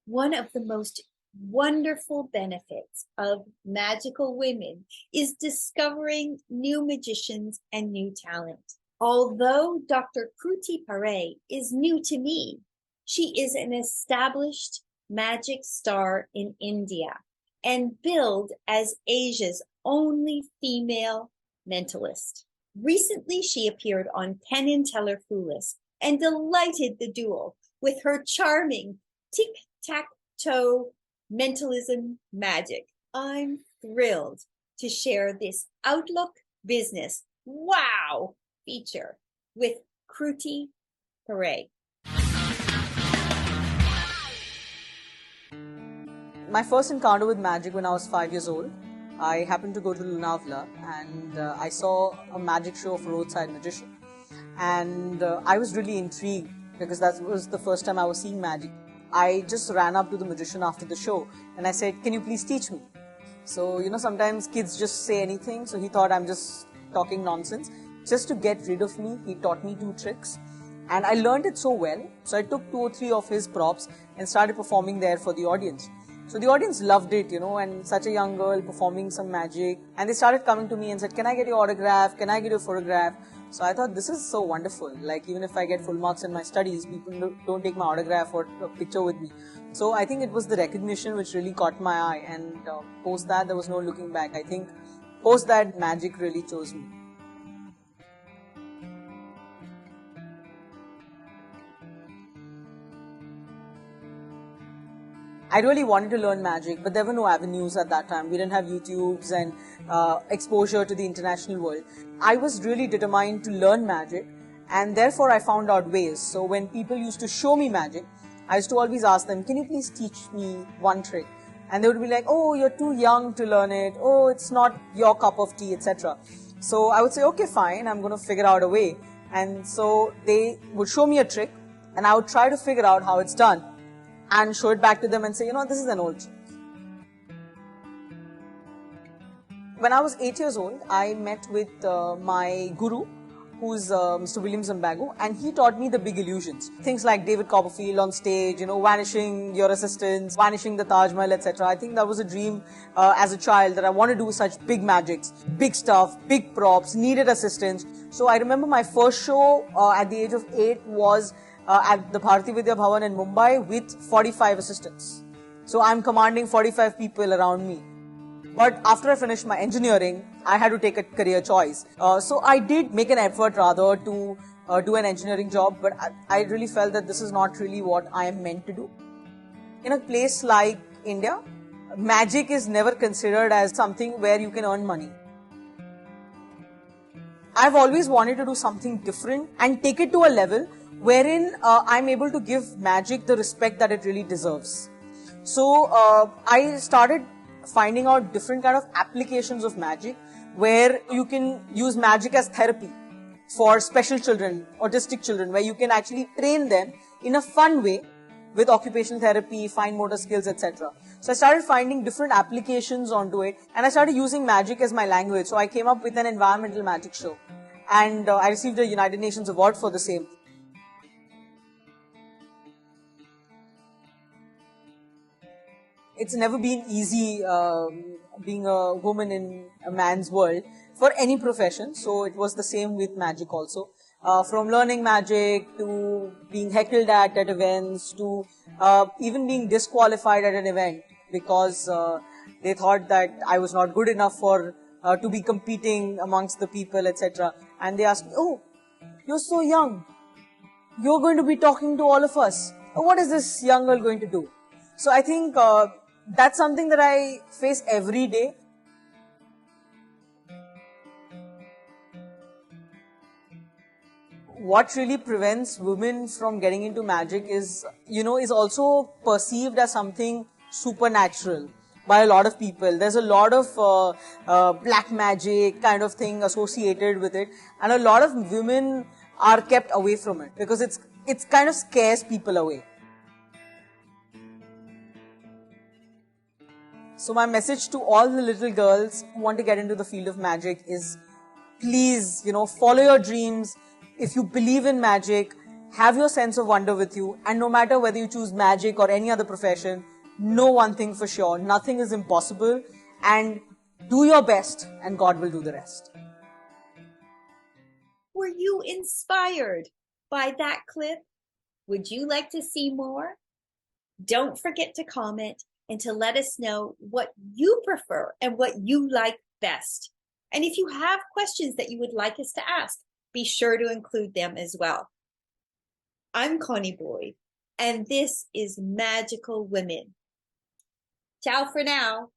One of the most wonderful benefits of magical women is discovering new magicians and new talent. Although Dr. Kruti Parekh is new to me, she is an established magic star in India and billed as Asia's only female mentalist. Recently, she appeared on Penn and Teller Clueless and delighted the duel with her charming Tick-Tack-Toe mentalism magic. I'm thrilled to share this Outlook Business wow feature with Kruti Parekh. My first encounter with magic when I was 5 years old, I happened to go to Lonavala and I saw a magic show of a roadside magician. And I was really intrigued because that was the first time I was seeing magic. I just ran up to the magician after the show and I said, "Can you please teach me?" So, sometimes kids just say anything, so he thought I'm just talking nonsense. Just to get rid of me, he taught me 2 tricks. And I learned it so well, so I took 2 or 3 of his props and started performing there for the audience. So the audience loved it, and such a young girl performing some magic. And they started coming to me and said, "Can I get your autograph? Can I get your photograph?" So I thought, this is so wonderful. Like, even if I get full marks in my studies, people don't take my autograph or a picture with me. So I think it was the recognition which really caught my eye. And post that, there was no looking back. I think post that, magic really chose me. I really wanted to learn magic, but there were no avenues at that time. We didn't have YouTubes and exposure to the international world. I was really determined to learn magic, and therefore I found out ways. So when people used to show me magic, I used to always ask them, "Can you please teach me one trick?" And they would be like, "Oh, you're too young to learn it. Oh, it's not your cup of tea," etc. So I would say, "Okay, fine, I'm going to figure out a way." And so they would show me a trick, and I would try to figure out how it's done and show it back to them and say, "This is an old trick." When I was 8 years old, I met with my guru, who's Mr. William Zimbago, and he taught me the big illusions. Things like David Copperfield on stage, vanishing your assistants, vanishing the Taj Mahal, etc. I think that was a dream as a child, that I want to do such big magics, big stuff, big props, needed assistants. So I remember my first show at the age of 8 was at the Bharati Vidya Bhavan in Mumbai with 45 assistants. So I'm commanding 45 people around me. But after I finished my engineering, I had to take a career choice. So I did make an effort rather to do an engineering job, but I really felt that this is not really what I am meant to do. In a place like India, magic is never considered as something where you can earn money. I've always wanted to do something different and take it to a level wherein I'm able to give magic the respect that it really deserves. So I started finding out different kind of applications of magic, where you can use magic as therapy for special children, autistic children, where you can actually train them in a fun way with occupational therapy, fine motor skills, etc. So I started finding different applications onto it, and I started using magic as my language. So I came up with an environmental magic show, and I received a United Nations award for the same. It's never been easy being a woman in a man's world for any profession. So it was the same with magic also. From learning magic to being heckled at events to even being disqualified at an event because they thought that I was not good enough for to be competing amongst the people, etc. And they asked me, "Oh, you're so young. You're going to be talking to all of us. What is this young girl going to do?" So I think that's something that I face every day. What really prevents women from getting into magic is also perceived as something supernatural by a lot of people. There's a lot of black magic kind of thing associated with it, and a lot of women are kept away from it because it's kind of scares people away. So my message to all the little girls who want to get into the field of magic is, please, follow your dreams. If you believe in magic, have your sense of wonder with you, and no matter whether you choose magic or any other profession, know one thing for sure: nothing is impossible, and do your best and God will do the rest. Were you inspired by that clip? Would you like to see more? Don't forget to comment and to let us know what you prefer and what you like best. And if you have questions that you would like us to ask, be sure to include them as well. I'm Connie Boyd, and this is Magical Women. Ciao for now.